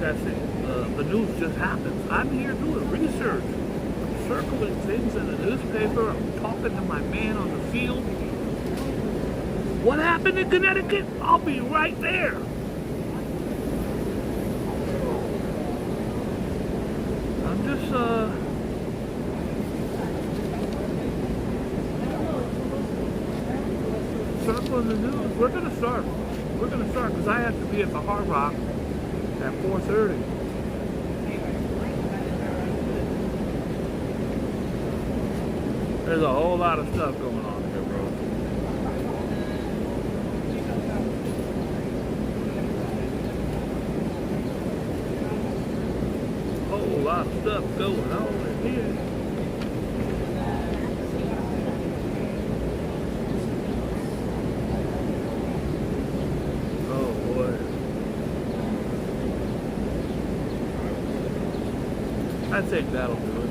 I said, the news just happens. I'm here doing research, circling things in the newspaper. I'm talking to my man on the field. What happened in Connecticut? I'll be right there. I'm just, circling the news. We're going to start. We're going to start because I have to be at the Hard Rock at 4:30. There's a whole lot of stuff going on here, bro. Whole lot of stuff going on in here. Oh boy. I think that'll do it.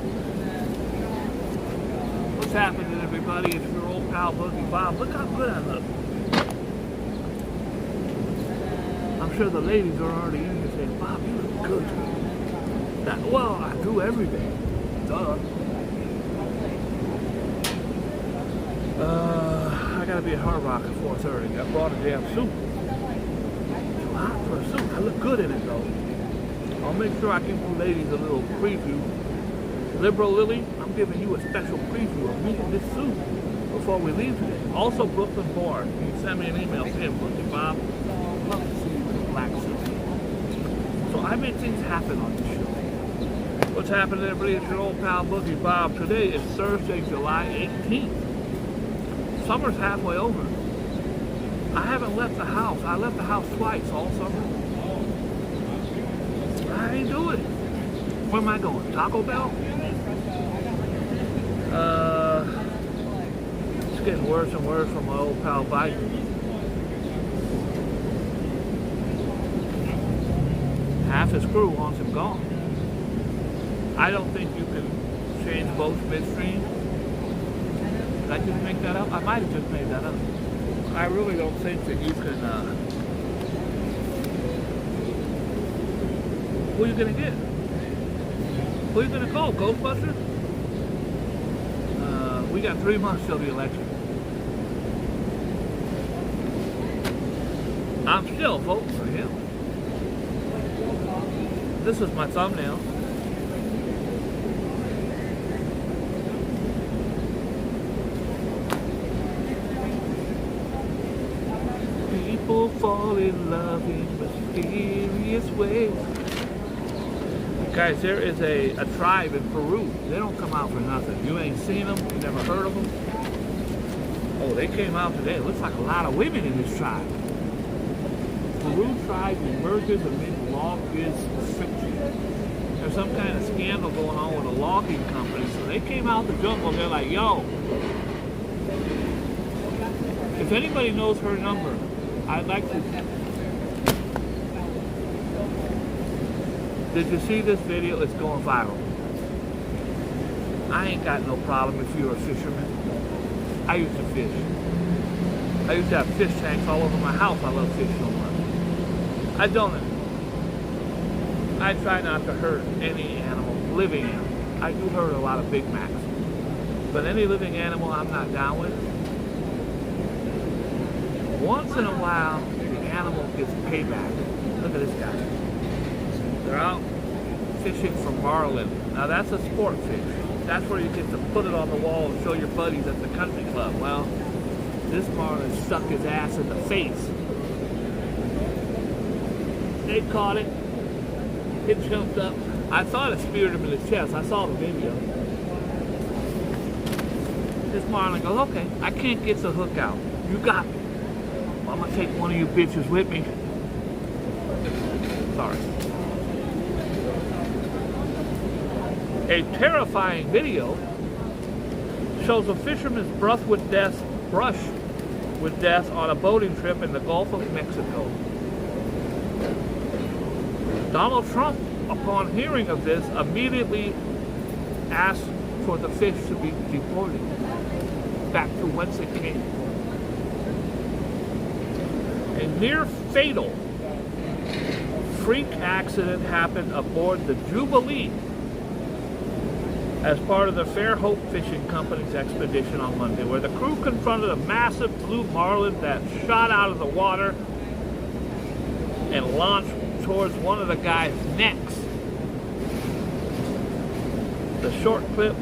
What's happening, everybody? It's your old pal Boogie Bob. Look how good I look. I'm sure the ladies are already in here saying, Bob, you look good. Well, I do every day. Duh. I gotta be at Hard Rock at 4:30. I brought a damn suit. Too hot for a suit. I look good in it though. I'll make sure I give the ladies a little preview. Liberal Lily, I'm giving you a special preview of me in this suit before we leave today. Also, Brooklyn Board. You can send me an email saying, Boogie Bob, I'd love to see you in a black suit. So I make things happen on this show. What's happening, everybody? It's your old pal Boogie Bob. Today is Thursday, July 18th. Summer's halfway over. I haven't left the house. I left the house twice all summer. I ain't doing it. Where am I going? Taco Bell? It's getting worse and worse for my old pal Biden. Half his crew wants him gone. I don't think you can change boats midstream. Did I just make that up? I might have just made that up. I really don't think that you can, who are you going to get? Who are you going to call? Ghostbusters? We got 3 months till the election. I'm still voting for him. This is my thumbnail. People fall in love in mysterious ways. Guys, there is a tribe in Peru. They don't come out for nothing. You ain't seen them. You never heard of them. Oh, they came out today. It looks like a lot of women in this tribe. Peru tribe emerges amid log biz friction. There's some kind of scandal going on with a logging company. So they came out the jungle. They're like, yo, if anybody knows her number, I'd like to. Did you see this video? It's going viral. I ain't got no problem if you're a fisherman. I used to fish. I used to have fish tanks all over my house. I love fish so much. I don't. I try not to hurt any animal, living animal. I do hurt a lot of Big Macs. But any living animal I'm not down with. Once in a while, the animal gets payback. Look at this guy. They're out fishing for Marlin. Now that's a sport fish. That's where you get to put it on the wall and show your buddies at the country club. Well, this Marlin stuck his ass in the face. They caught it. It jumped up. I thought it speared him in the chest. I saw the video. This Marlin goes, okay, I can't get the hook out. You got me. Well, I'm going to take one of you bitches with me. Sorry. A terrifying video shows a fisherman's brush with death on a boating trip in the Gulf of Mexico. Donald Trump, upon hearing of this, immediately asked for the fish to be deported back to whence it came. A near fatal freak accident happened aboard the Jubilee as part of the Fairhope Fishing Company's expedition on Monday, where the crew confronted a massive blue marlin that shot out of the water and launched towards one of the guys' necks. The short clip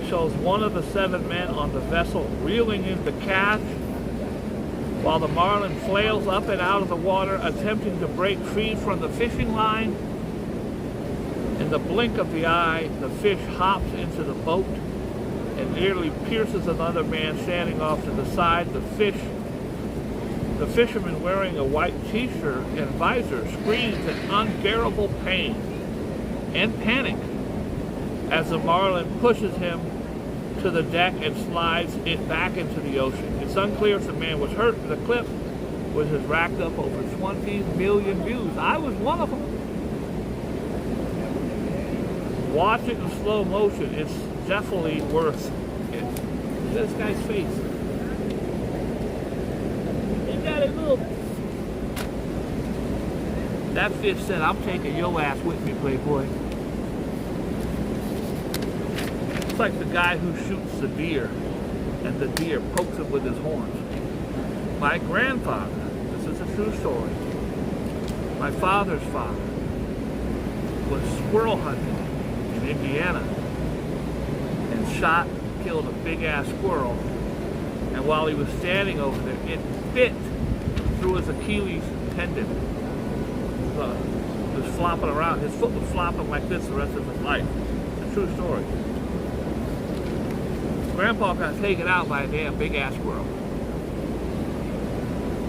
shows one of the 7 men on the vessel reeling in the catch while the marlin flails up and out of the water, attempting to break free from the fishing line. In the blink of the eye, the fish hops into the boat and nearly pierces another man standing off to the side. The fisherman, wearing a white t-shirt and visor, screams in unbearable pain and panic as the marlin pushes him to the deck and slides it back into the ocean. It's unclear if the man was hurt. The clip, which has racked up over 20 million views. I was one of them. Watch it in slow motion. It's definitely worth it. Look at this guy's face. He got a little... That fish said, "I'm taking your ass with me, Playboy." It's like the guy who shoots the deer and the deer pokes him with his horns. My grandfather, this is a true story, my father's father was squirrel hunting in Indiana and killed a big ass squirrel, and while he was standing over there, it bit through his Achilles tendon. It was flopping around. His foot was flopping like this the rest of his life. It's a true story. Grandpa got taken out by a damn big ass squirrel.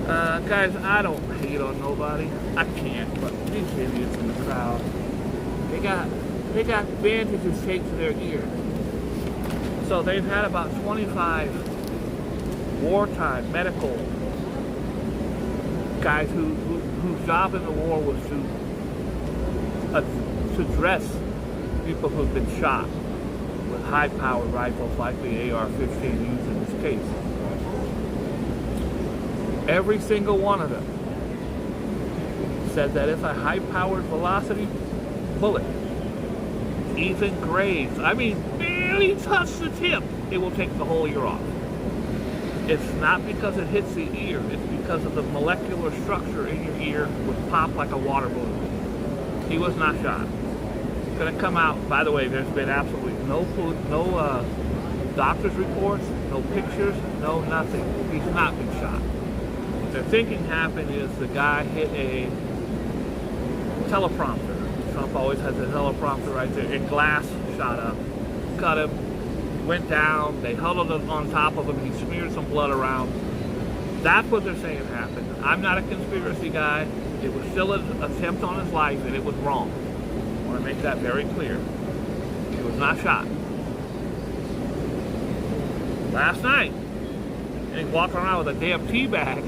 Guys, I don't hate on nobody. I can't, but these idiots in the crowd, they got bandages taped to their ear. So they've had about 25 wartime medical guys whose job in the war was to dress people who've been shot with high-powered rifles like the AR-15 used in this case. Every single one of them said that if a high-powered velocity bullet even grazed, I mean barely touched the tip, it will take the whole ear off. It's not because it hits the ear, it's because of the molecular structure in your ear would pop like a water balloon. He was not shot. It's going to come out. By the way, there's been absolutely no doctor's reports, no pictures, no nothing. He's not been shot. What they're thinking happened is the guy hit a teleprompter. Trump always has a teleprompter right there. And glass shot up, cut him, went down. They huddled on top of him. He smeared some blood around. That's what they're saying happened. I'm not a conspiracy guy. It was still an attempt on his life, and it was wrong. I want to make that very clear. He was not shot. Last night, and he walked around with a damn tea bag.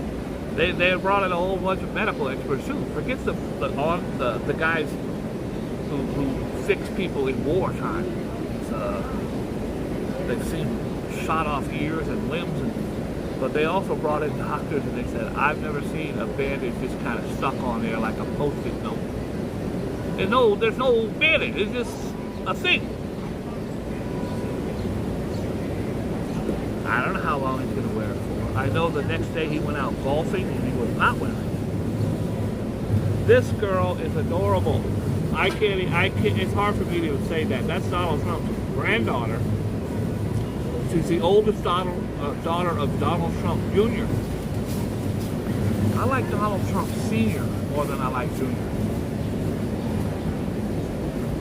They had brought in a whole bunch of medical experts too. Forget the guys who fix people in wartime. They've seen shot off ears and limbs, but they also brought in doctors, and they said, I've never seen a bandage just kind of stuck on there like a Post-it note. There's no bandage. It's just a thing. I don't know how long he's going to wear it for. I know the next day he went out golfing and he was not wearing it. This girl is adorable. I can't, it's hard for me to say that. That's Donald Trump's granddaughter. She's the oldest daughter of Donald Trump Jr. I like Donald Trump Sr. more than I like Jr.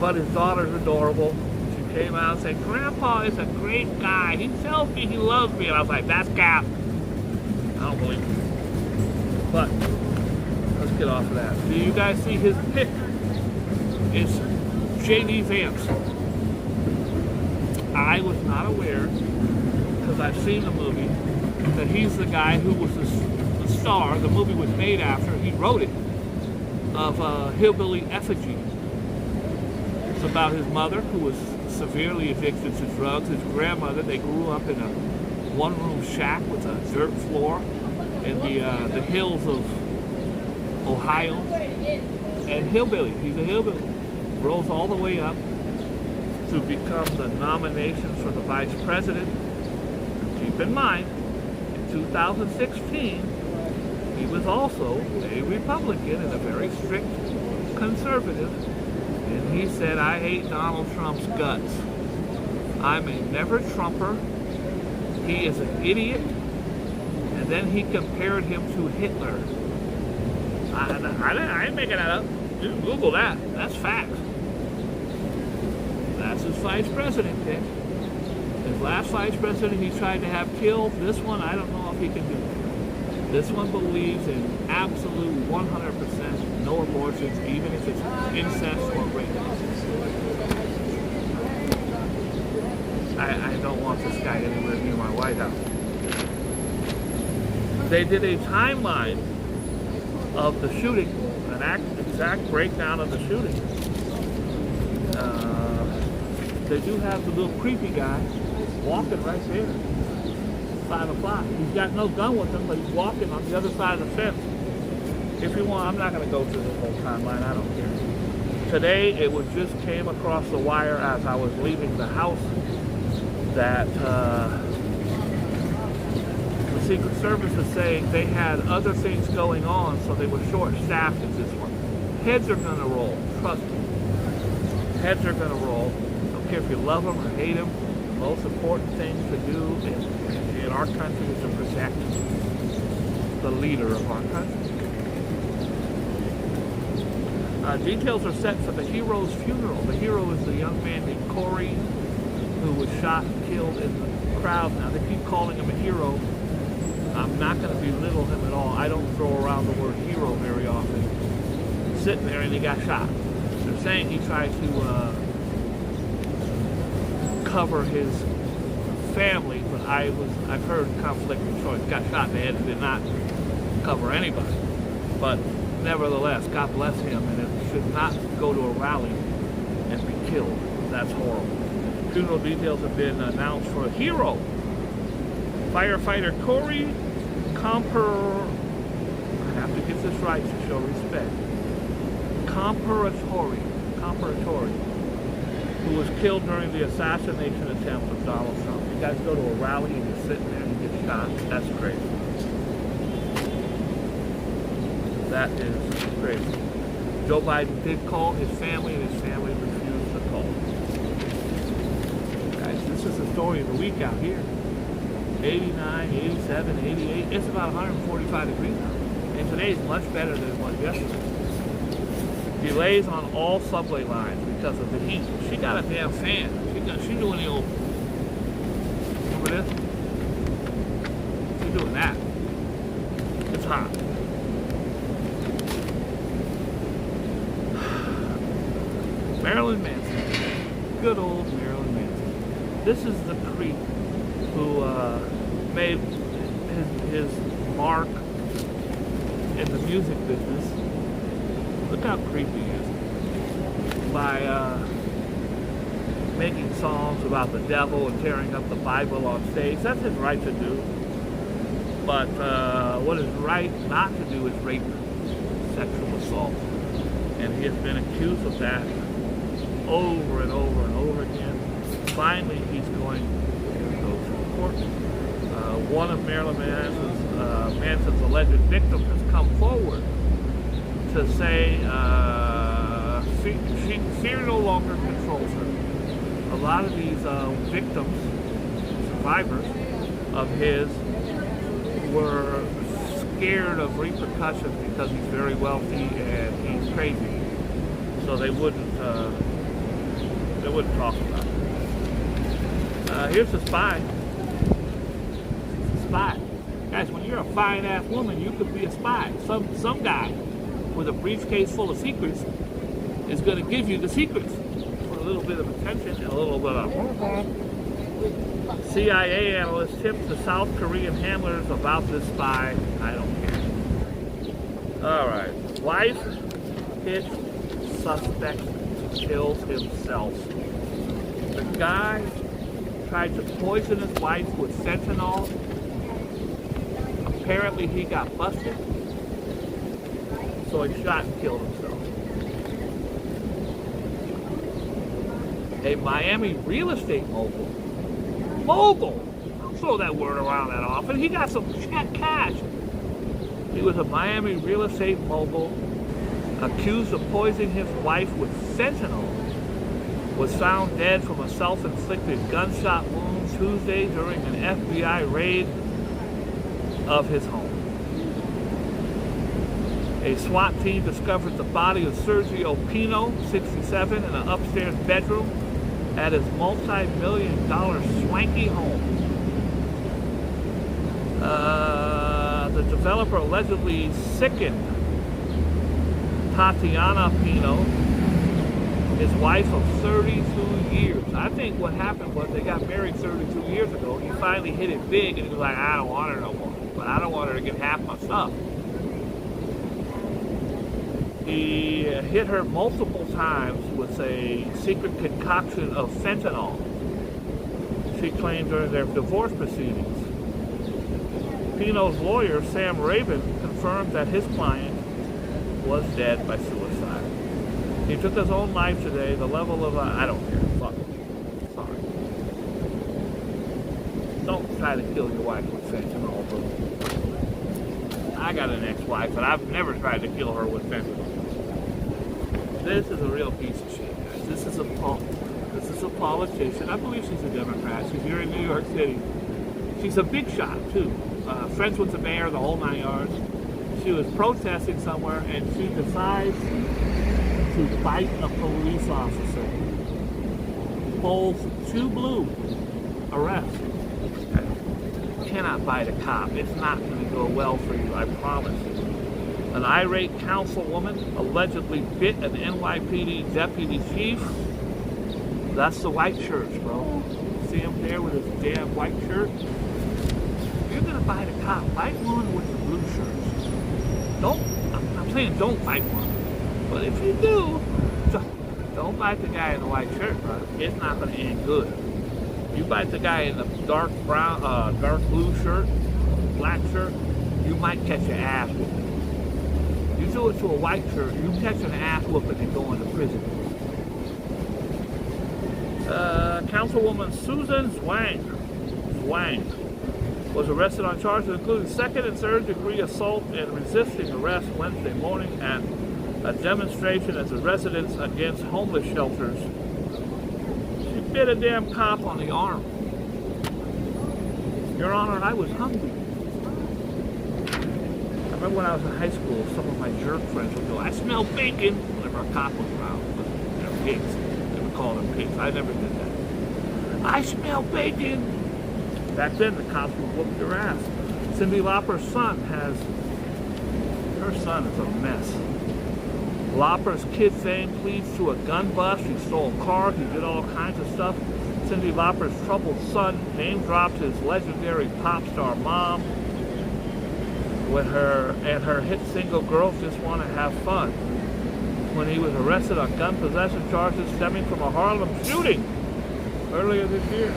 But his daughter's adorable. She came out and said, Grandpa is a great guy. He tells me he loves me. And I was like, that's cap. I don't believe it. But let's get off of that. Do you guys see his pick? It's J.D. Vance. I was not aware, because I've seen the movie, that he's the guy who was the star. The movie was made after, he wrote it, of Hillbilly Effigy. It's about his mother, who was severely addicted to drugs. His grandmother, they grew up in a one-room shack with a dirt floor in the hills of Ohio. and hillbilly. He's a hillbilly. Rose all the way up to become the nomination for the vice president. Keep in mind, in 2016, he was also a Republican and a very strict conservative. And he said, I hate Donald Trump's guts. I'm a never-Trumper. He is an idiot. And then he compared him to Hitler. I ain't making that up. You can Google that. That's facts. That's his vice president pick. His last vice president he tried to have killed. This one, I don't know if he can do it. This one believes in absolute 100% no abortions, even if it's incest or rape. I don't want this guy anywhere near my White House. They did a timeline of the shooting, an exact breakdown of the shooting. They do have the little creepy guy walking right there, 5 o'clock. He's got no gun with him, but he's walking on the other side of the fence. If you want, I'm not going to go through the whole timeline, I don't care. Today, it was just came across the wire as I was leaving the house that the Secret Service is saying they had other things going on, so they were short-staffed at this one. Heads are going to roll, trust me. Heads are going to roll. I don't care if you love them or hate them. The most important thing to do in our country is to protect the leader of our country. Details are set for the hero's funeral. The hero is the young man named Corey, who was shot and killed in the crowd. Now, they keep calling him a hero. I'm not going to belittle him at all. I don't throw around the word hero very often. Sitting there and he got shot. They're saying he tried to cover his family, but I've heard conflicting choice. Got shot in the head and did not cover anybody. But nevertheless, God bless him, and it should not go to a rally and be killed. That's horrible. Funeral details have been announced for a hero. Firefighter Corey Comparatori, I have to get this right to show respect. Comparatori, who was killed during the assassination attempt of Donald Trump. You guys go to a rally and you're sitting there and you get shot. That's crazy. That is crazy. Joe Biden did call his family, and his family refused to call. Guys, this is the story of the week out here. 89, 87, 88. It's about 145 degrees now. And today is much better than it was yesterday. Delays on all subway lines because of the heat. She got a damn fan. She's doing the old... Remember this? She's doing that. It's hot. Marilyn Manson. Good old Marilyn Manson. This is the creep who made his mark in the music business. Look how creepy he is. By making songs about the devil and tearing up the Bible on stage. That's his right to do. But what is right not to do is rape, sexual assault. And he has been accused of that over and over and over again. Finally, he's going to go to court. One of Marilyn Manson's alleged victims has come forward to say fear no longer controls her. A lot of these victims, survivors of his, were scared of repercussions because he's very wealthy and he's crazy. So they wouldn't talk about it. Here's the spy. It's a spy. Guys, when you're a fine-ass woman, you could be a spy. Some guy with a briefcase full of secrets is going to give you the secrets for a little bit of attention and a little bit of... CIA analyst tips the South Korean handlers about this spy. I don't care. Alright. Wife hit suspect kills himself. The guy tried to poison his wife with fentanyl. Apparently he got busted. So he shot and killed himself. a Miami real estate mogul. Mogul! Don't throw that word around that often. He got some cash. He was a Miami real estate mogul accused of poisoning his wife with fentanyl. Was found dead from a self-inflicted gunshot wound Tuesday during an FBI raid of his home. A SWAT team discovered the body of Sergio Pino, 67, in an upstairs bedroom at his multi-million-dollar swanky home. The developer allegedly sickened Tatiana Pino, his wife of 32 years. I think what happened was they got married 32 years ago. He finally hit it big and he was like, I don't want her no more. But I don't want her to get half my stuff. He hit her multiple times with a secret concoction of fentanyl, she claimed during their divorce proceedings. Pino's lawyer, Sam Rabin, confirmed that his client was dead by suicide. He took his own life today. The level of, I don't care. Fuck it. Sorry. Don't try to kill your wife with fentanyl, bro. I got an ex-wife, but I've never tried to kill her with fentanyl. This is a real piece of shit, guys. This is a politician. I believe she's a Democrat. She's here in New York City. She's a big shot, too. Friends with the mayor, the whole 9 yards. She was protesting somewhere, and she decides to bite a police officer. Holds 2 blue. Arrest. You cannot bite a cop. It's not going to go well for you, I promise you. An irate councilwoman allegedly bit an NYPD deputy chief. That's the white shirts, bro. See him there with his damn white shirt? If you're going to bite a cop, bite one with the blue shirts. I'm saying don't bite one. But if you do, don't bite the guy in the white shirt, bro. It's not going to end good. You bite the guy in the dark brown, dark blue shirt, black shirt, you might catch your ass whooping. You do it to a white shirt, you catch an ass whooping and go into prison. Councilwoman Susan Zwang was arrested on charges including second and third degree assault and resisting arrest Wednesday morning at a demonstration at the Residents Against Homeless Shelters. She bit a damn cop on the arm. Your Honor, I was hungry. I remember when I was in high school, some of my jerk friends would go, I smell bacon, whenever a cop was around. They're pigs. They would call them pigs. I never did that. I smell bacon. Back then, the cops would whoop your ass. Cyndi Lauper's son her son is a mess. Lauper's kid fame pleads to a gun bust. He stole cars. He did all kinds of stuff. Cyndi Lauper's troubled son name drops his legendary pop star mom when her hit single Girls Just Want to Have Fun when he was arrested on gun possession charges stemming from a Harlem shooting earlier this year.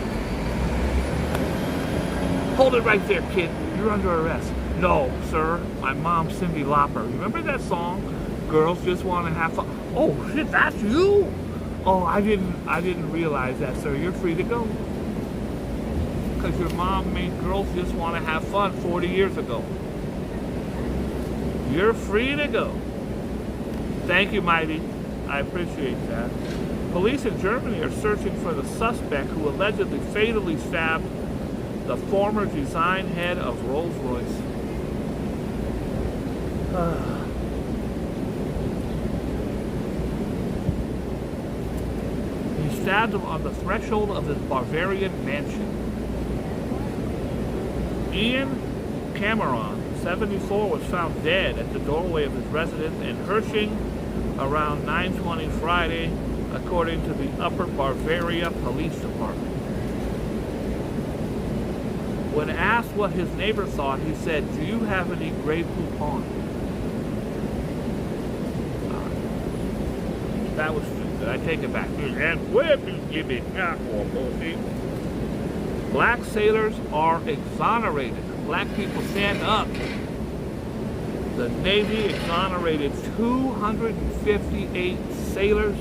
Hold it right there, kid. You're under arrest. No, sir. My mom, Cyndi Lauper. Remember that song? Girls Just Want to Have Fun. Oh shit, that's you? Oh, I didn't realize that, sir. You're free to go. Because your mom made Girls Just Want to Have Fun 40 years ago. You're free to go. Thank you, Mighty. I appreciate that. Police in Germany are searching for the suspect who allegedly fatally stabbed the former design head of Rolls-Royce. He stabbed him on the threshold of his Bavarian mansion. Ian Cameron, 74, was found dead at the doorway of his residence in Hersching around 9:20 Friday, according to the Upper Bavaria Police Department. When asked what his neighbor thought, he said, "Do you have any Grey Poupon?" That was stupid. I take it back. And where you give it back, black sailors are exonerated. Black people stand up. The Navy exonerated 258 sailors,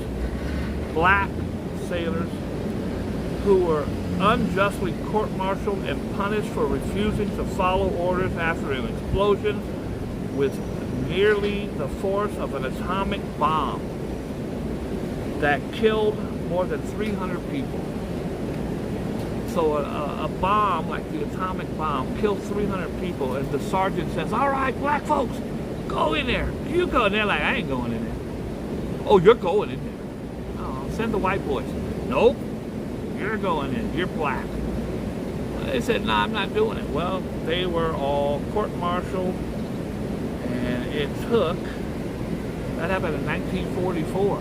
black sailors who were unjustly court-martialed and punished for refusing to follow orders after an explosion with nearly the force of an atomic bomb that killed more than 300 people. So a bomb like the atomic bomb killed 300 people, and the sergeant says, "All right, black folks, go in there. You go." And they're like, "I ain't going in there." "Oh, you're going in there." "Oh, send the white boys." "Nope, you're going in. You're black." They said, "No, I'm not doing it." Well, they were all court-martialed, and it took, that happened in 1944.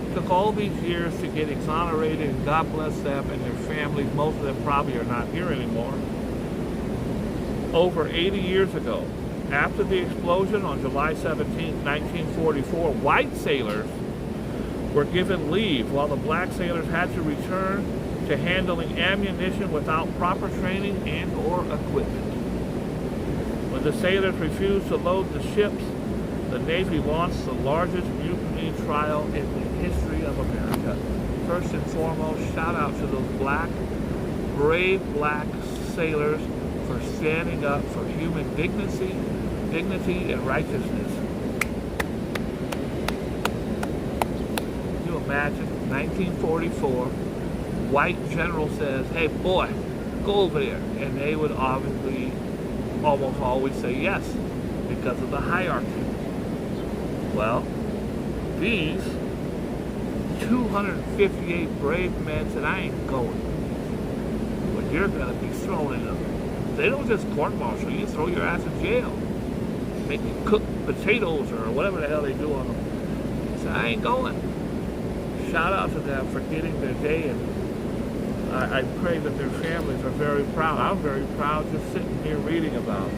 It took all these years to get exonerated, and God bless them and their families. Most of them probably are not here anymore. Over 80 years ago, after the explosion on July 17, 1944, white sailors were given leave while the black sailors had to return to handling ammunition without proper training and or equipment. When the sailors refused to load the ships, the Navy launched the largest mutiny trial in the history of America. First and foremost, shout out to those brave black sailors for standing up for human dignity and righteousness. Can you imagine? 1944, white general says, "Hey boy, go over there," and they would obviously almost always say yes because of the hierarchy. Well, these 258 brave men said, "I ain't going." But you're going to be thrown in them. They don't just court-martial you, throw your ass in jail. Make you cook potatoes or whatever the hell they do on them. They said, "I ain't going." Shout out to them for getting their day, and I pray that their families are very proud. I'm very proud just sitting here reading about it.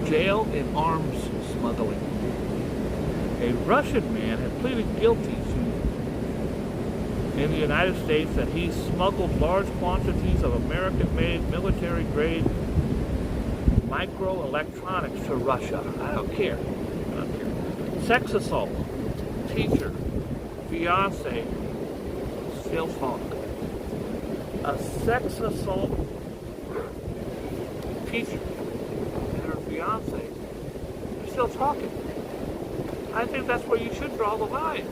Jail in arms smuggling. A Russian man had pleaded guilty in the United States that he smuggled large quantities of American-made military-grade microelectronics to Russia. I don't care. Sex assault, teacher, fiance, still talk. A sex assault teacher and her fiance are still talking. I think that's where you should draw the line.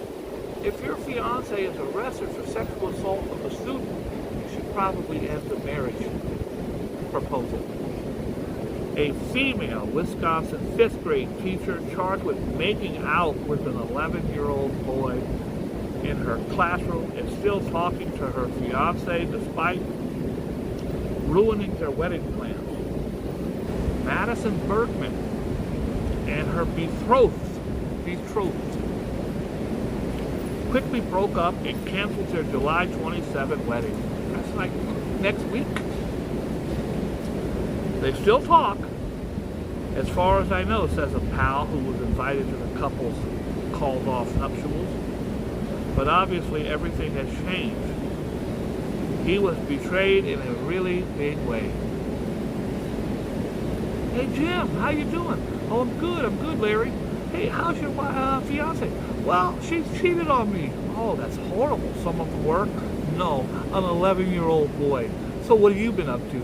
If your fiance is arrested for sexual assault of a student, you should probably end the marriage proposal. A female Wisconsin 5th grade teacher charged with making out with an 11-year-old boy in her classroom is still talking to her fiance despite ruining their wedding plans. Madison Bergman and her betrothed quickly broke up and canceled their July 27 wedding. That's like next week. They still talk, as far as I know, says a pal who was invited to the couple's called off nuptials. But obviously everything has changed. He was betrayed in a really big way. "Hey Jim, how you doing?" "Oh, I'm good, Larry." "Hey, how's your fiance?" "Well, she cheated on me." "Oh, that's horrible." "Someone from work?" "No, an 11-year-old boy." "So what have you been up to?"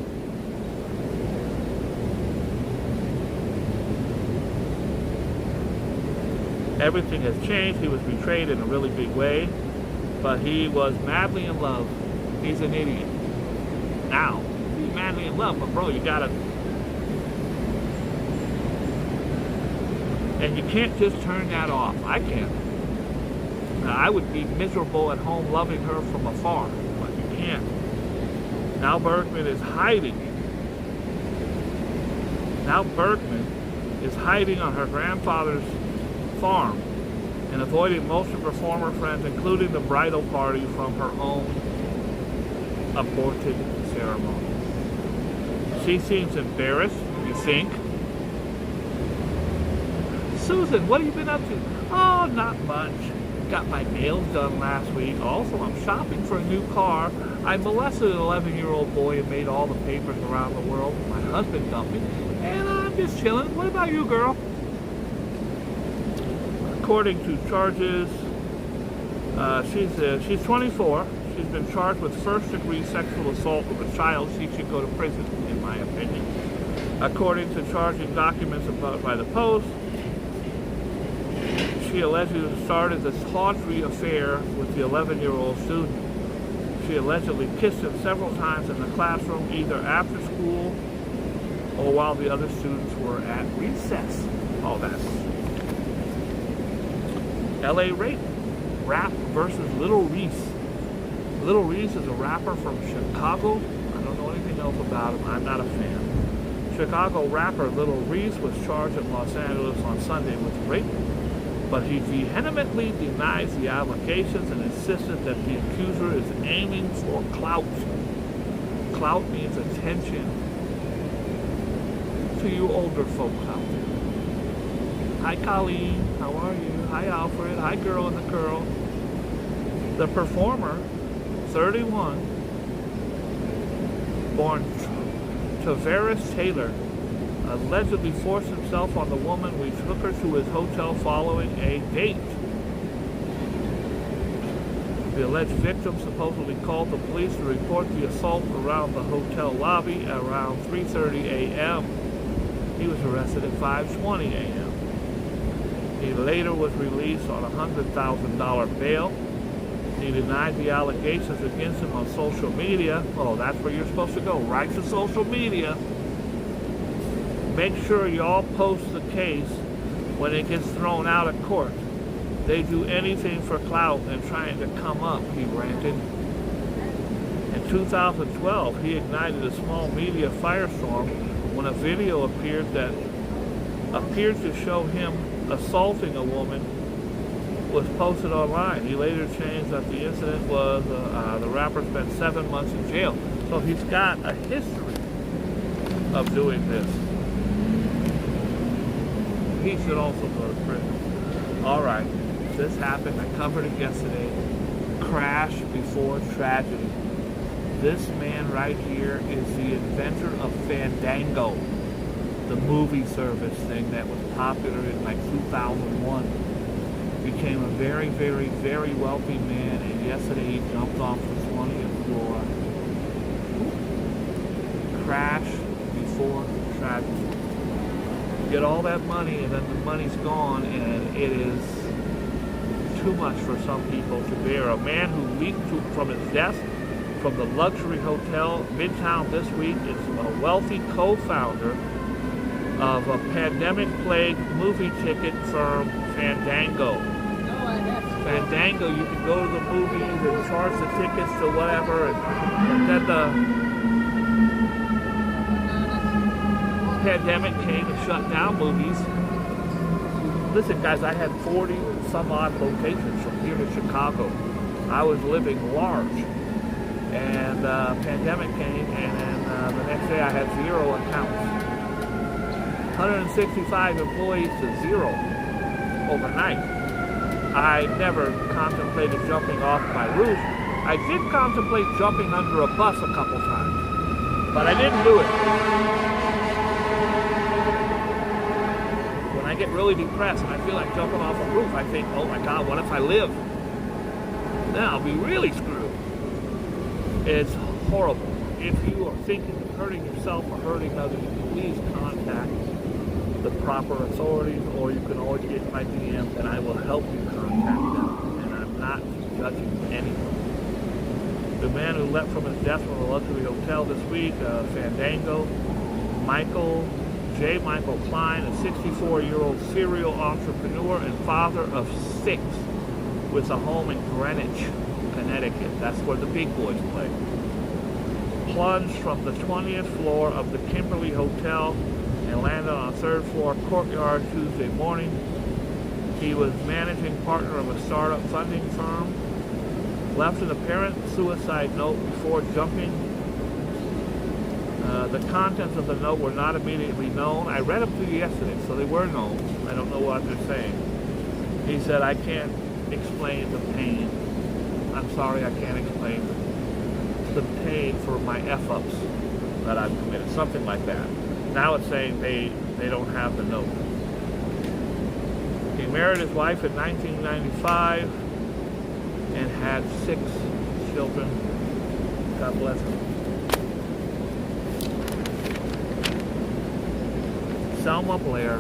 Everything has changed. He was betrayed in a really big way, but he was madly in love. He's an idiot. Now, he's madly in love, but bro, you gotta... And you can't just turn that off. I can't. Now, I would be miserable at home loving her from afar, but you can't. Now Bergman is hiding. Now Bergman is hiding on her grandfather's farm and avoiding most of her former friends, including the bridal party from her own aborted ceremony. She seems embarrassed, you think. "Susan, what have you been up to?" "Oh, not much." got my nails done last week. Also, I'm shopping for a new car. I molested an 11-year-old boy and made all the papers around the world. My husband dumped me. And I'm just chilling. What about you, girl? According to charges, she's 24. She's been charged with first-degree sexual assault with a child. She should go to prison, in my opinion. According to charging documents by the Post, she allegedly started this tawdry affair with the 11-year-old student. She allegedly kissed him several times in the classroom, either after school or while the other students were at recess. Oh, that's LA rape. Rap versus Little Reese. Little Reese is a rapper from Chicago. I don't know anything else about him. I'm not a fan. Chicago rapper Little Reese was charged in Los Angeles on Sunday with rape, but he vehemently denies the allegations and insisted that the accuser is aiming for clout. Clout means attention to you older folks out there. Hi Colleen, how are you? Hi Alfred, hi girl in the curl. The performer, 31, born Tavares Taylor, allegedly forced himself on the woman who took her to his hotel following a date. The alleged victim supposedly called the police to report the assault around the hotel lobby at around 3:30 a.m. He was arrested at 5:20 a.m. He later was released on a $100,000 bail. He denied the allegations against him on social media. Oh, that's where you're supposed to go, right to social media. Make sure y'all post the case when it gets thrown out of court. They do anything for clout and trying to come up, he ranted. In 2012, he ignited a small media firestorm when a video appeared to show him assaulting a woman was posted online. He later changed that the incident was the rapper spent 7 months in jail. So he's got a history of doing this. He should also go to prison. All right, this happened. I covered it yesterday. Crash before tragedy. This man right here is the inventor of Fandango, the movie service thing that was popular in like 2001. Became a very, very, very wealthy man, and yesterday he jumped off the 20th floor. Crash before tragedy. Get all that money, and then the money's gone, and it is too much for some people to bear. A man who leaped from his desk from the luxury hotel Midtown this week is a wealthy co-founder of a pandemic-plagued movie ticket firm, Fandango. Fandango, you can go to the movies and charge the tickets to whatever, and then the pandemic came and shut down movies. Listen, guys, I had 40 some odd locations from here to Chicago. I was living large, and pandemic came, and then the next day I had 0 accounts. 165 employees to 0 overnight. I never contemplated jumping off my roof. I did contemplate jumping under a bus a couple times, but I didn't do it. When I get really depressed and I feel like jumping off a roof, I think, oh my God, what if I live? Then I'll be really screwed. It's horrible. If you are thinking of hurting yourself or hurting others, please contact the proper authorities, or you can always get my DMs and I will help you contact them. And I'm not judging anyone. The man who left from his death from a luxury hotel this week, Fandango, Michael Klein, a 64-year-old serial entrepreneur and father of 6 with a home in Greenwich, Connecticut. That's where the big boys play. Plunged from the 20th floor of the Kimberly Hotel and landed on a 3rd floor courtyard Tuesday morning. He was managing partner of a startup funding firm. Left an apparent suicide note before jumping. The contents of the note were not immediately known. I read them to you yesterday, so they were known. I don't know what they're saying. He said, I can't explain the pain. I'm sorry, I can't explain the pain for my F-ups that I've committed, something like that. Now it's saying they don't have the note. He married his wife in 1995 and had 6 children. God bless him. Selma Blair.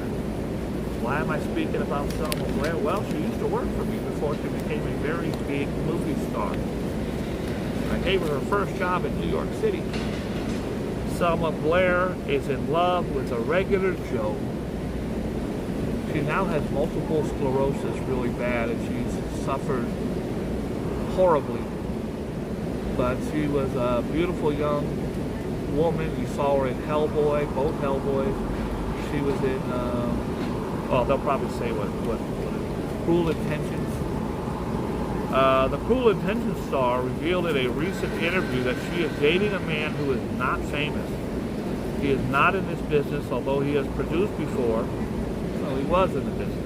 Why am I speaking about Selma Blair? Well, she used to work for me before she became a very big movie star. I gave her first job in New York City. Selma Blair is in love with a regular Joe. She now has multiple sclerosis really bad, and she's suffered horribly. But she was a beautiful young woman. You saw her in Hellboy, both Hellboys. She was in, well, they'll probably say what Cruel Intentions. The Cruel Intentions star revealed in a recent interview that she is dating a man who is not famous. He is not in this business, although he has produced before. Well, he was in the business.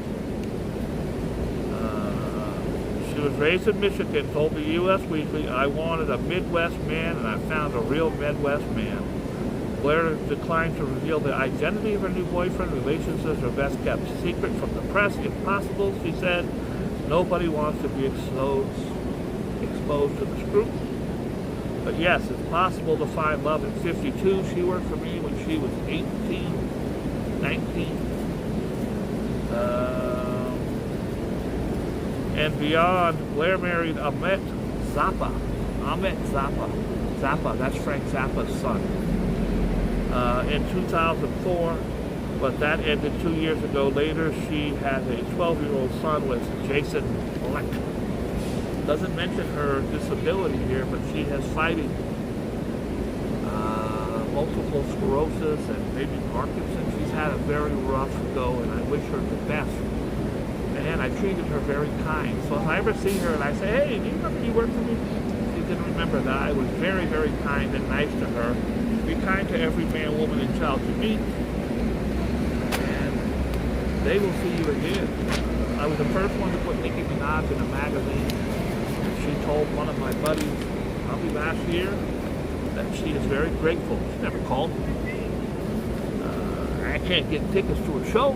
She was raised in Michigan, told the U.S. Weekly, "I wanted a Midwest man, and I found a real Midwest man." Blair declined to reveal the identity of her new boyfriend. Relationships are best kept secret from the press. If possible, she said, nobody wants to be exposed to the scrutiny. But yes, it's possible to find love at 52. She worked for me when she was 18, 19. And beyond, Blair married Ahmet Zappa. Zappa, that's Frank Zappa's son. In 2004, but that ended 2 years ago. Later, she has a 12-year-old son with Jason Black. Doesn't mention her disability here, but she has fighting multiple sclerosis and maybe Parkinson's. She's had a very rough go, and I wish her the best. And I treated her very kind. So if I ever see her and I say, "Hey, do you remember you worked for me?" She didn't remember that. I was very, very kind and nice to her. Be kind to every man, woman, and child you meet, and they will see you again. I was the first one to put Nicki Minaj in a magazine. She told one of my buddies, probably last year, that she is very grateful. She never called me. I can't get tickets to her show,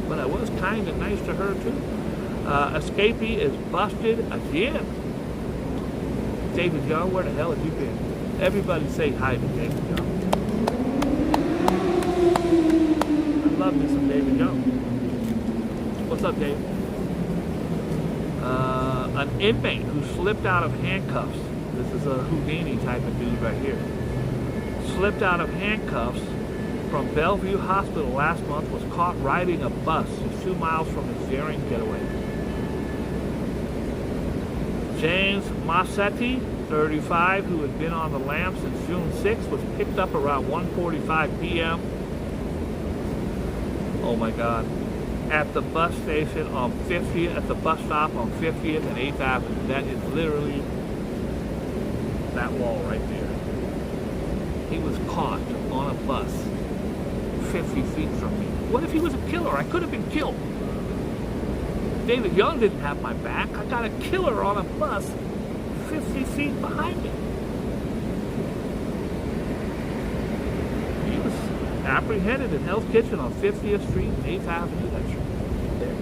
but I was kind and nice to her too. Escapee is busted again. David Young, where the hell have you been? Everybody say hi to David Young. I love me some David Young. What's up, Dave? An inmate who slipped out of handcuffs. This is a Houdini type of dude right here. Slipped out of handcuffs from Bellevue Hospital last month was caught riding a bus just 2 miles from his daring getaway. James Massetti, 35, who had been on the lam since June 6th, was picked up around 1:45 p.m. Oh my God. At the bus station on 50th, at the bus stop on 50th and 8th Avenue. That is literally that wall right there. He was caught on a bus 50 feet from me. What if he was a killer? I could have been killed. David Young didn't have my back. I got a killer on a bus 50 feet behind me. He was apprehended in Hell's Kitchen on 50th Street and 8th Avenue. That's right there.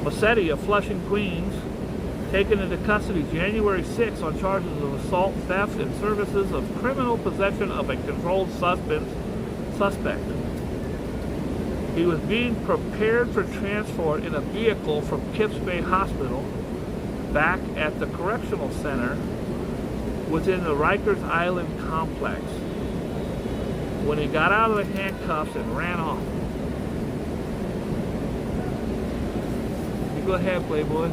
Massetti of Flushing, Queens, taken into custody January 6th on charges of assault, theft, and services of criminal possession of a controlled suspect. He was being prepared for transport in a vehicle from Kips Bay Hospital back at the correctional center within the Rikers Island complex when he got out of the handcuffs and ran off. You go ahead, Playboy.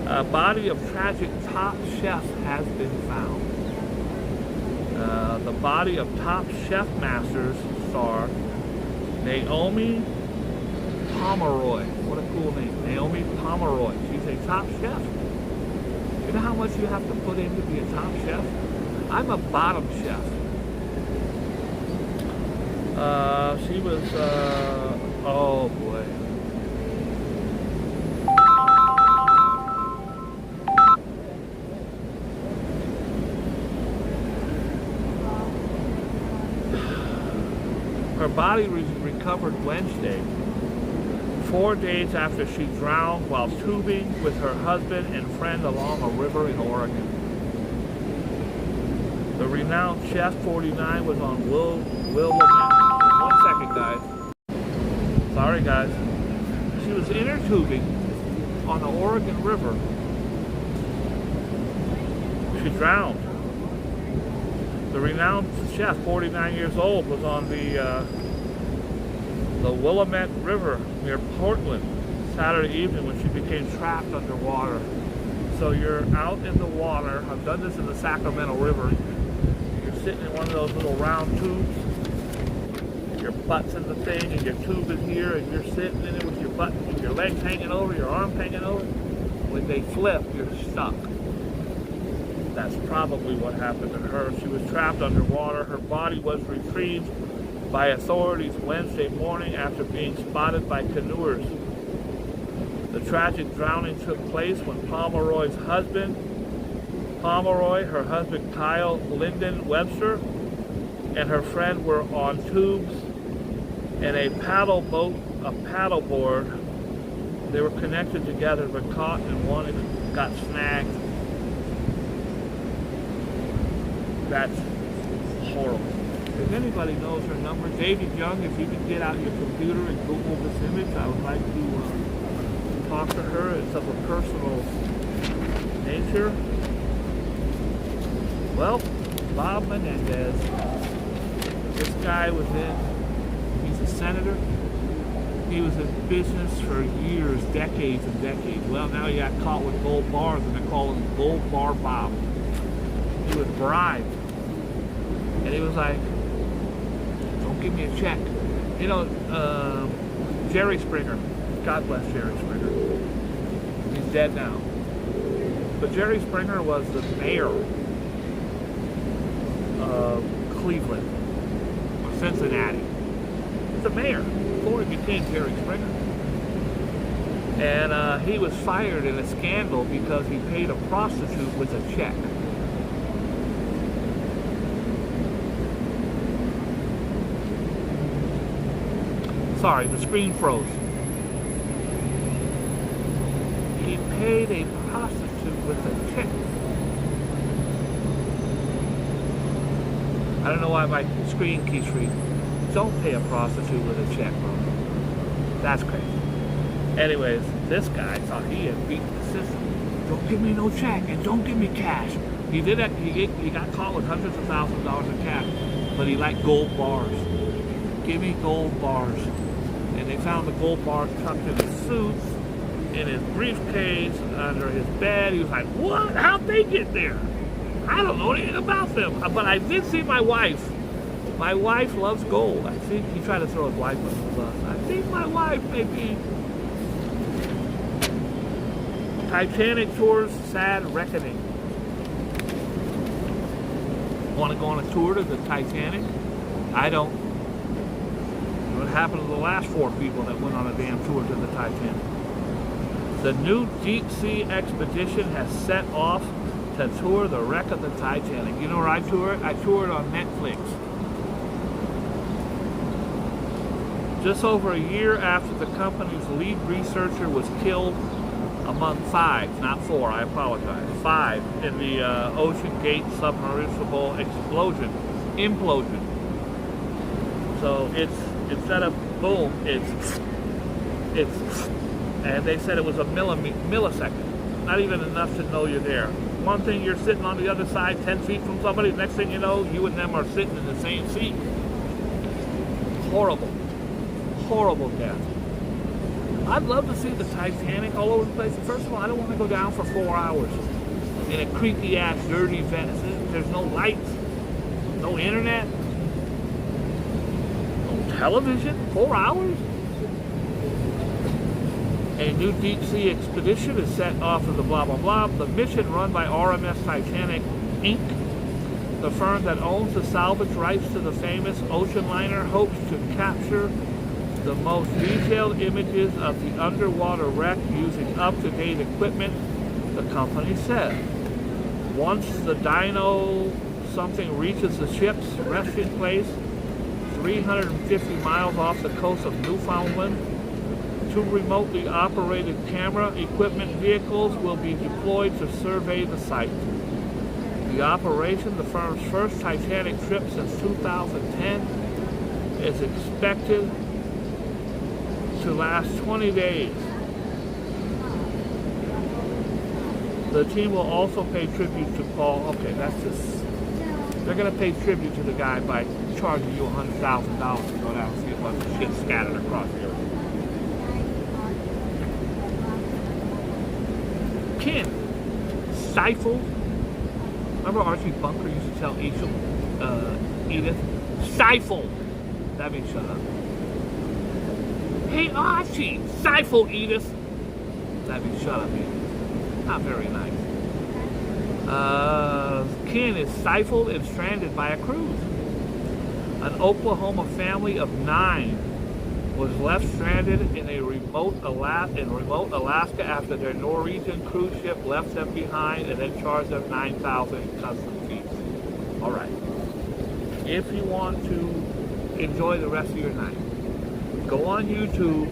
A body of tragic Top Chef has been found. The body of Top Chef Masters star Naomi Pomeroy. What a cool name. Naomi Pomeroy. She's a top chef. You know how much you have to put in to be a top chef? I'm a bottom chef. She was, oh boy. Her body was recovered Wednesday, 4 days after she drowned while tubing with her husband and friend along a river in Oregon. The renowned Chef 49 was on Willamette. 1 second, guys. Sorry, guys. She was inner tubing on the Oregon River. She drowned. The renowned chef, 49 years old, was on the Willamette River near Portland Saturday evening when she became trapped underwater. So you're out in the water. I've done this in the Sacramento River. You're sitting in one of those little round tubes. Your butt's in the thing and your tube is here and you're sitting in it with your butt, your legs hanging over, your arms hanging over. When they flip, you're stuck. That's probably what happened to her. She was trapped underwater. Her body was retrieved by authorities Wednesday morning after being spotted by canoers. The tragic drowning took place when Pomeroy's husband, her husband Kyle Lyndon Webster, and her friend were on tubes and a paddle board. They were connected together but caught and one got snagged. That's horrible. If anybody knows her number, David Young, if you can get out your computer and Google this image, I would like to talk to her. It's of a personal nature. Well, Bob Menendez, this guy he's a senator. He was in business for years, decades and decades. Well, now he got caught with gold bars and they call him Gold Bar Bob. He was bribed. And he was like, don't give me a check. You know, Jerry Springer, God bless Jerry Springer. He's dead now. But Jerry Springer was the mayor of Cleveland, or Cincinnati. He's the mayor before he became Jerry Springer. And he was fired in a scandal because he paid a prostitute with a check. Sorry, the screen froze. He paid a prostitute with a check. I don't know why my screen keeps reading. Don't pay a prostitute with a check, bro. That's crazy. Anyways, this guy thought he had beaten the system. Don't give me no check and don't give me cash. He did that. He got caught with hundreds of thousands of dollars in cash, but he liked gold bars. Give me gold bars. And they found the gold bars tucked in his suits, in his briefcase, under his bed. He was like, what? How'd they get there? I don't know anything about them. But I did see my wife. My wife loves gold. I think he tried to throw his wife under the bus. I think my wife may be. Titanic tours sad reckoning. Want to go on a tour to the Titanic? I don't. What happened to the last 4 people that went on a damn tour to the Titanic? The new deep sea expedition has set off to tour the wreck of the Titanic. You know where I toured? I toured on Netflix. Just over a year after the company's lead researcher was killed among 5, not 4, I apologize, 5 in the Ocean Gate submersible implosion. So it's, instead of boom, it's, and they said it was a millisecond. Not even enough to know you're there. One thing, you're sitting on the other side 10 feet from somebody, next thing you know, you and them are sitting in the same seat. Horrible. Horrible death. I'd love to see the Titanic all over the place. First of all, I don't want to go down for 4 hours in a creaky ass, dirty vessel. There's no lights, no internet, no television. 4 hours? A new deep sea expedition is set off of the blah blah blah. The mission, run by RMS Titanic Inc., the firm that owns the salvage rights to the famous ocean liner, hopes to capture the most detailed images of the underwater wreck using up-to-date equipment, the company said. Once the Dino something reaches the ship's resting place 350 miles off the coast of Newfoundland. 2 remotely operated camera equipment vehicles will be deployed to survey the site. The operation, the firm's first Titanic trip since 2010, is expected to last 20 days. The team will also pay tribute to Paul. Okay, that's just, they're going to pay tribute to the guy by charging you $100,000 to go down and see a bunch of shit scattered across the earth. Kin, stifled. Remember Archie Bunker used to tell Edith, stifled. That means shut up. Hey Archie, stifle Edith. That means shut up, Edith. Not very nice. Kin is stifled and stranded by a cruise. An Oklahoma family of 9 was left stranded in remote Alaska after their Norwegian cruise ship left them behind and then charged them $9,000 in custom fees. All right. If you want to enjoy the rest of your night, go on YouTube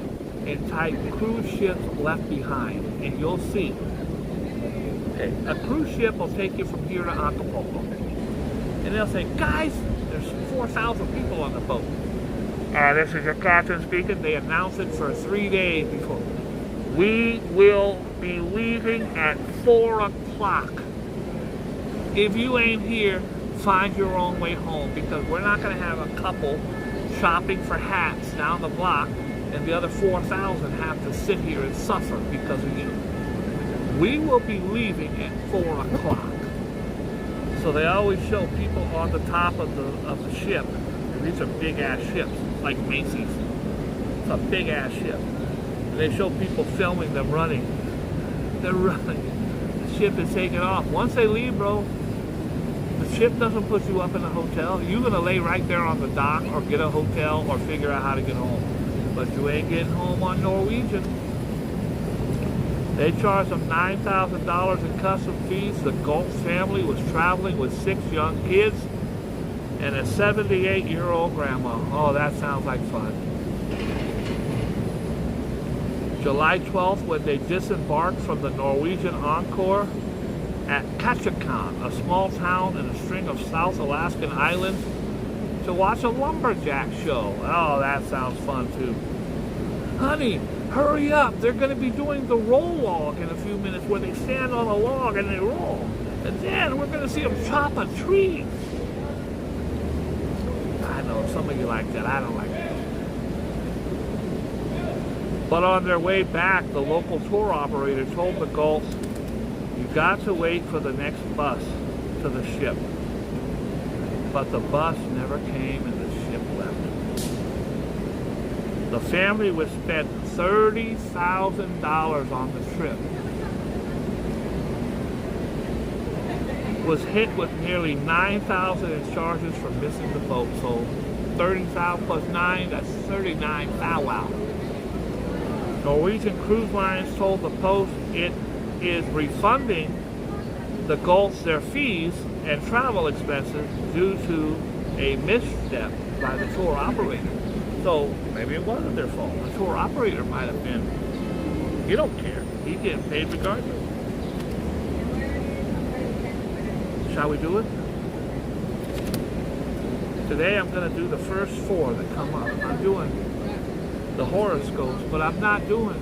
and type cruise ships left behind, and you'll see. Okay, a cruise ship will take you from here to Acapulco, and they'll say, guys, there's 4,000 people on the boat. This is your captain speaking. They announce it for 3 days before. We will be leaving at 4 o'clock. If you ain't here, find your own way home, because we're not going to have a couple shopping for hats down the block and the other 4,000 have to sit here and suffer because of you. We will be leaving at 4 o'clock. So they always show people on the top of the ship. And these are big ass ships, like Macy's. It's a big ass ship. And they show people filming them running. They're running. The ship is taking off. Once they leave, bro, the ship doesn't put you up in a hotel. You're gonna lay right there on the dock or get a hotel or figure out how to get home. But you ain't getting home on Norwegian. They charged them $9,000 in custom fees. The Gulf family was traveling with 6 young kids and a 78-year-old grandma. Oh, that sounds like fun. July 12th, when they disembarked from the Norwegian Encore at Ketchikan, a small town in a string of South Alaskan islands, to watch a lumberjack show. Oh, that sounds fun too. Honey, hurry up. They're going to be doing the roll log in a few minutes where they stand on a log and they roll. And then we're going to see them chop a tree. I know some of you like that. I don't like that. But on their way back, the local tour operator told the Gulf, you got to wait for the next bus to the ship. But the bus never came and the ship left. The family would spend $30,000 on the trip. Was hit with nearly $9,000 in charges for missing the boat. So $30,000 plus 9, that's $39,000. Wow. Norwegian Cruise Lines told the Post it is refunding the Gulf their fees and travel expenses due to a misstep by the tour operator. So maybe it wasn't their fault. The tour operator might have been, he don't care. He's getting paid regardless. Shall we do it? Today I'm going to do the first 4 that come up. I'm doing the horoscopes, but I'm not doing,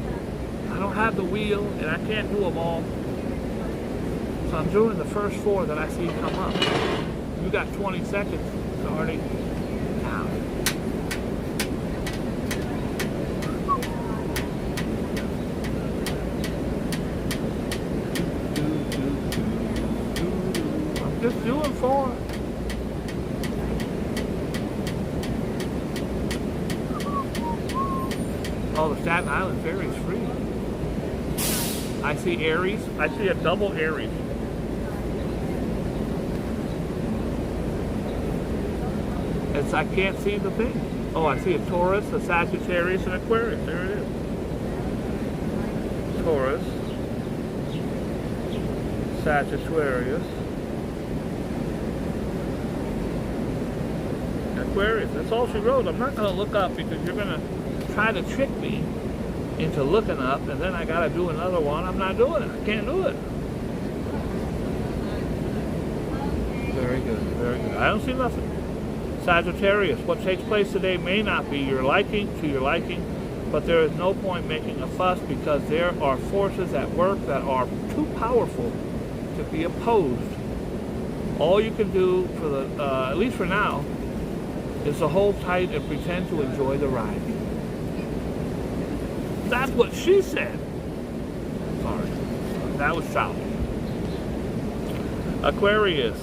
I don't have the wheel and I can't do them all. So I'm doing the first 4 that I see come up. You got 20 seconds starting now. I'm just doing 4. Oh, the Staten Island ferry is free. I see Aries. I see a double Aries. I can't see the thing. Oh, I see a Taurus, a Sagittarius, and Aquarius. There it is. Taurus, Sagittarius, Aquarius. That's all she wrote. I'm not going to look up because you're going to try to trick me into looking up, and then I got to do another one. I'm not doing it. I can't do it. Very good. Very good. I don't see nothing. Sagittarius. What takes place today may not be to your liking, but there is no point making a fuss because there are forces at work that are too powerful to be opposed. All you can do for the, at least for now, is to hold tight and pretend to enjoy the ride. That's what she said. Sorry, that was childish. Aquarius.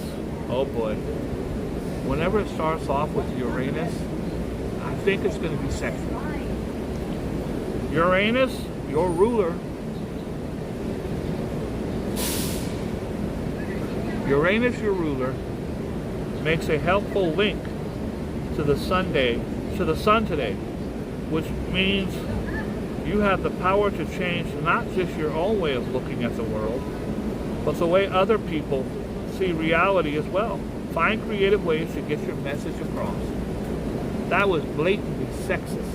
Oh boy. Whenever it starts off with Uranus, I think it's going to be sexual. Uranus, your ruler. Uranus, your ruler, makes a helpful link to the sun today, which means you have the power to change not just your own way of looking at the world, but the way other people see reality as well. Find creative ways to get your message across. That was blatantly sexist.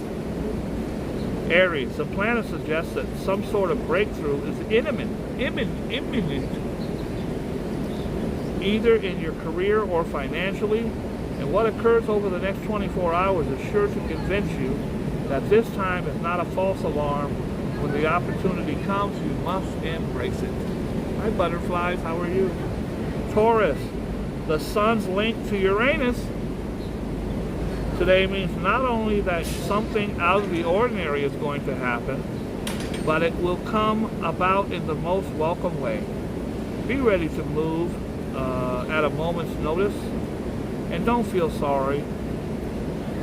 Aries, the planet suggests that some sort of breakthrough is imminent, either in your career or financially, and what occurs over the next 24 hours is sure to convince you that this time is not a false alarm. When the opportunity comes, you must embrace it. Hi butterflies, how are you? Taurus, the sun's link to Uranus today means not only that something out of the ordinary is going to happen, but it will come about in the most welcome way. Be ready to move at a moment's notice, and don't feel sorry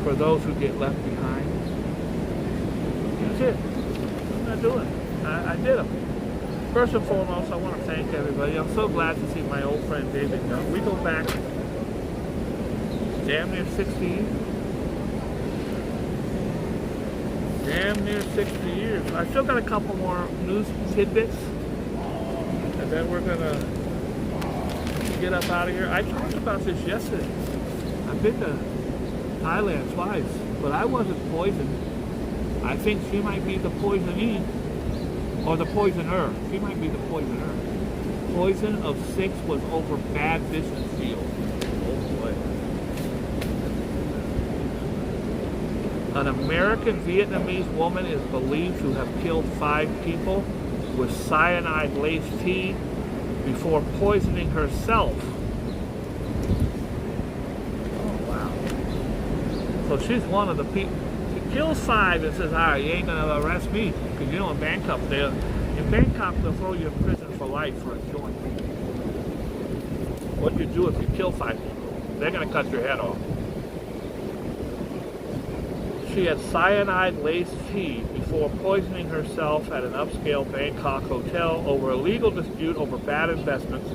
for those who get left behind. That's it. I'm not doing it. I did them. First and foremost, I want to thank everybody. I'm so glad to see my old friend David Young. We go back damn near 60 years. Damn near 60 years. I still got a couple more news tidbits, and then we're going to get up out of here. I talked about this yesterday. I've been to Thailand twice, but I wasn't poisoned. I think she might be the poisonee, or the poisoner. She might be the poisoner. Poison of 6 was over bad business deals. Oh boy. An American Vietnamese woman is believed to have killed 5 people with cyanide-laced tea before poisoning herself. Oh, wow. So she's one of the people. She kills 5 and says, all right, you ain't going to arrest me. Because, you know, in Bangkok, they'll throw you in prison for life for a joint. What do you do if you kill 5 people? They're going to cut your head off. She had cyanide-laced tea before poisoning herself at an upscale Bangkok hotel over a legal dispute over bad investments.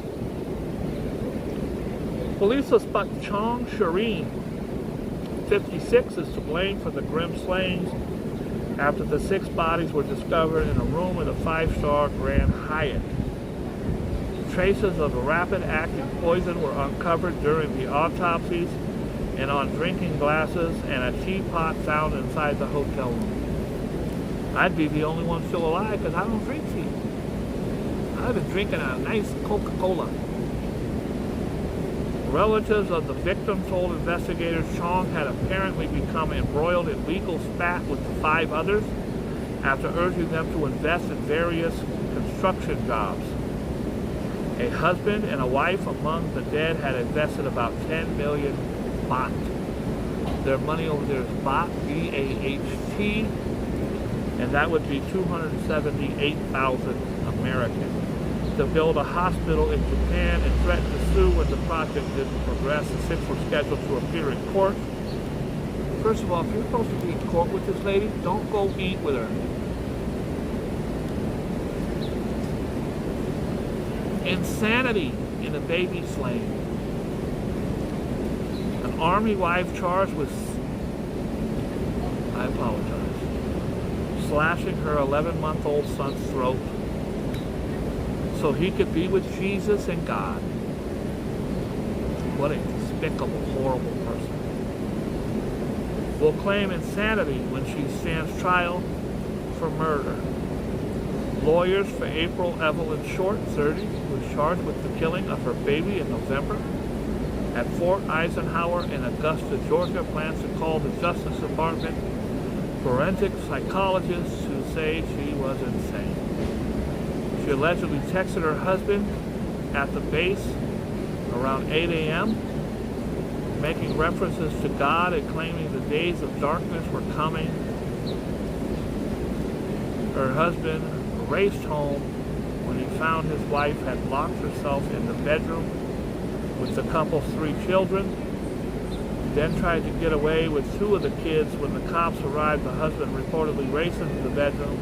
Police suspect Chong Shireen, 56, is to blame for the grim slayings after the 6 bodies were discovered in a room in a 5-star Grand Hyatt. Traces of a rapid-acting poison were uncovered during the autopsies and on drinking glasses and a teapot found inside the hotel room. I'd be the only one still alive because I don't drink tea. I've been drinking a nice Coca-Cola. Relatives of the victim told investigators Chong had apparently become embroiled in legal spat with the 5 others after urging them to invest in various construction jobs. A husband and a wife among the dead had invested about 10 million baht. Their money over there is baht, B-A-H-T, and that would be 278,000 American, to build a hospital in Japan and threatened to sue when the project didn't progress. The 6 were scheduled to appear in court. First of all, if you're supposed to be in court with this lady, don't go eat with her. Insanity in a baby slaying. An army wife charged with, I apologize, slashing her 11-month-old son's throat so he could be with Jesus and God. What a despicable, horrible person. will claim insanity when she stands trial for murder. Lawyers for April Evelyn Short, 30, was charged with the killing of her baby in November at Fort Eisenhower in Augusta, Georgia, plans to call the Justice Department forensic psychologists who say she was insane. She allegedly texted her husband at the base around 8 a.m., making references to God and claiming the days of darkness were coming. Her husband raced home when he found his wife had locked herself in the bedroom with the couple's 3 children, then tried to get away with 2 of the kids. When the cops arrived, the husband reportedly raced into the bedroom,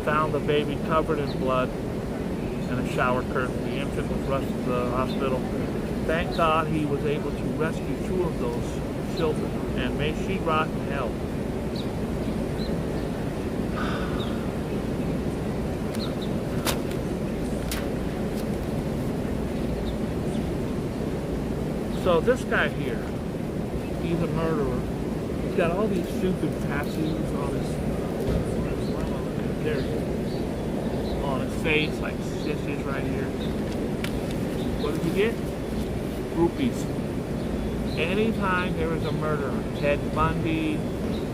found the baby covered in blood and a shower curtain. The infant was rushed to the hospital. Thank God he was able to rescue 2 of those children, and may she rot in hell. So this guy here, he's a murderer. He's got all these stupid tattoos on his, on his face, like stitches right here. What did he get? Groupies. Anytime there is a murderer, Ted Bundy,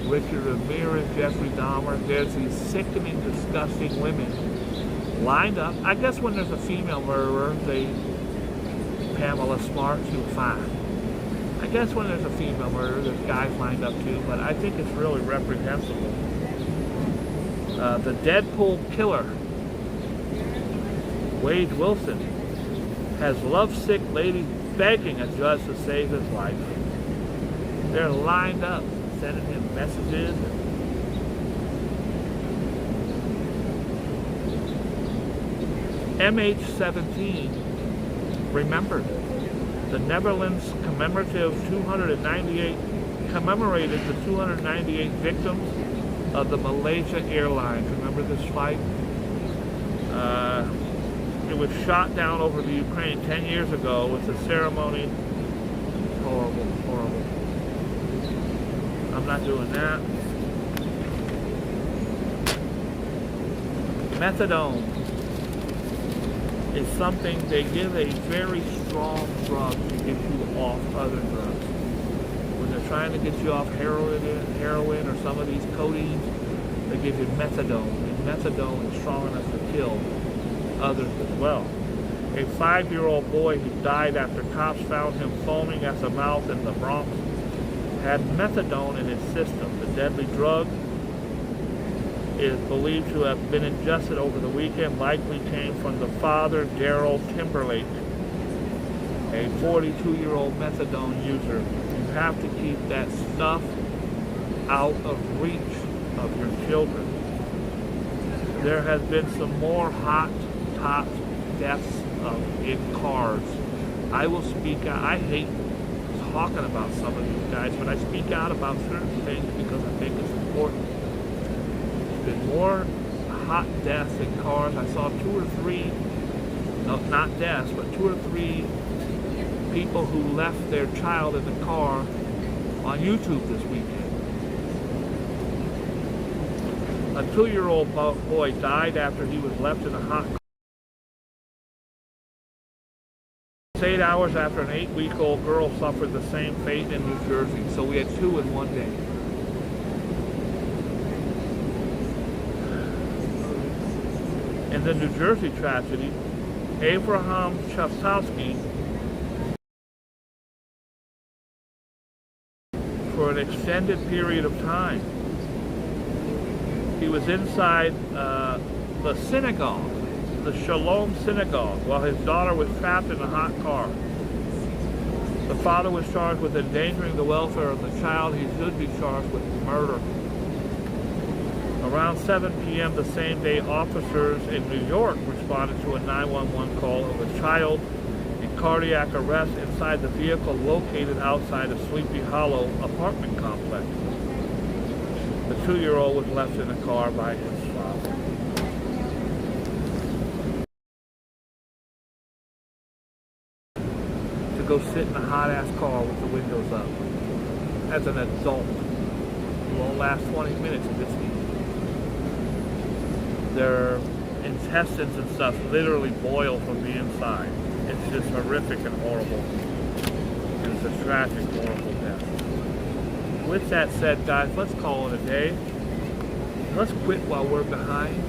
Richard Ramirez, Jeffrey Dahmer, there's these sickening, disgusting women lined up. I guess when there's a female murderer, Pamela Smart, she was fine. I guess when there's a female murderer, there's guys lined up too, but I think it's really reprehensible. The Deadpool killer, Wade Wilson, has lovesick ladies begging a judge to save his life. They're lined up, sending him messages. MH17 remembered. The Netherlands commemorated the 298 victims of the Malaysia Airlines. Remember this flight? It was shot down over the Ukraine 10 years ago with a ceremony. Horrible, horrible. I'm not doing that. Methadone is something they give a very strong drug to get you off other drugs. When they're trying to get you off heroin or some of these codeines, they give you methadone. And methadone is strong enough to kill others as well. A 5-year-old boy who died after cops found him foaming at the mouth in the Bronx had methadone in his system. The deadly drug is believed to have been ingested over the weekend, likely came from the father, Daryl Timberlake, a 42-year-old methadone user. You have to keep that stuff out of reach of your children. There has been some more hot top deaths in cars. I will speak out. I hate talking about some of these guys, but I speak out about certain things because I think it's important. There's been more hot deaths in cars. I saw 2 or 3, no, not deaths, but 2 or 3 people who left their child in the car on YouTube this weekend. A 2-year-old boy died after he was left in a hot car. 8 hours after an 8-week-old girl suffered the same fate in New Jersey. So we had 2 in one day. In the New Jersey tragedy, Abraham Chastowski, for an extended period of time, he was inside the synagogue, the Shalom Synagogue, while his daughter was trapped in a hot car. The father was charged with endangering the welfare of the child. He should be charged with murder. Around 7 p.m. the same day, officers in New York responded to a 911 call of a child in cardiac arrest inside the vehicle located outside a Sleepy Hollow apartment complex. The 2-year-old was left in a car by his father. To go sit in a hot-ass car with the windows up as an adult. won't last 20 minutes if it's heat. Their intestines and stuff literally boil from the inside. It's just horrific and horrible. And it's a tragic, horrible death. With that said, guys, let's call it a day. Let's quit while we're behind.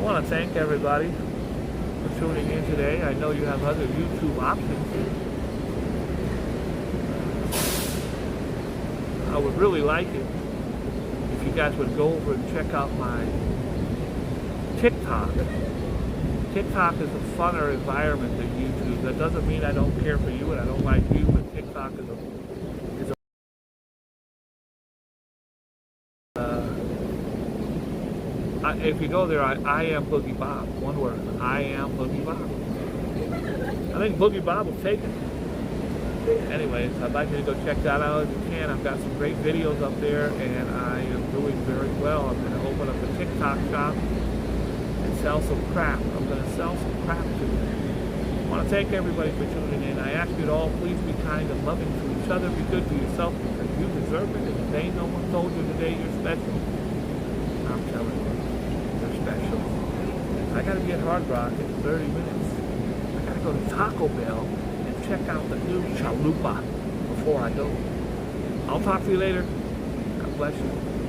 I want to thank everybody for tuning in today. I know you have other YouTube options. I would really like it if you guys would go over and check out my TikTok. TikTok is a funner environment than YouTube. That doesn't mean I don't care for you and I don't like you, but TikTok is a if you go there, I am Boogie Bob. One word. I am Boogie Bob. I think Boogie Bob will take it. Anyways, I'd like you to go check that out if you can. I've got some great videos up there, and I am doing very well. I'm going to open up a TikTok shop and sell some crap. I'm going to sell some crap to you. I want to thank everybody for tuning in. I ask you to all please be kind and loving to each other. Be good to yourself because you deserve it. And today no one told you today you're special. I'm telling you. Special. I gotta get Hard Rock in 30 minutes. I gotta go to Taco Bell and check out the new chalupa before I go. I'll talk to you later. God bless you.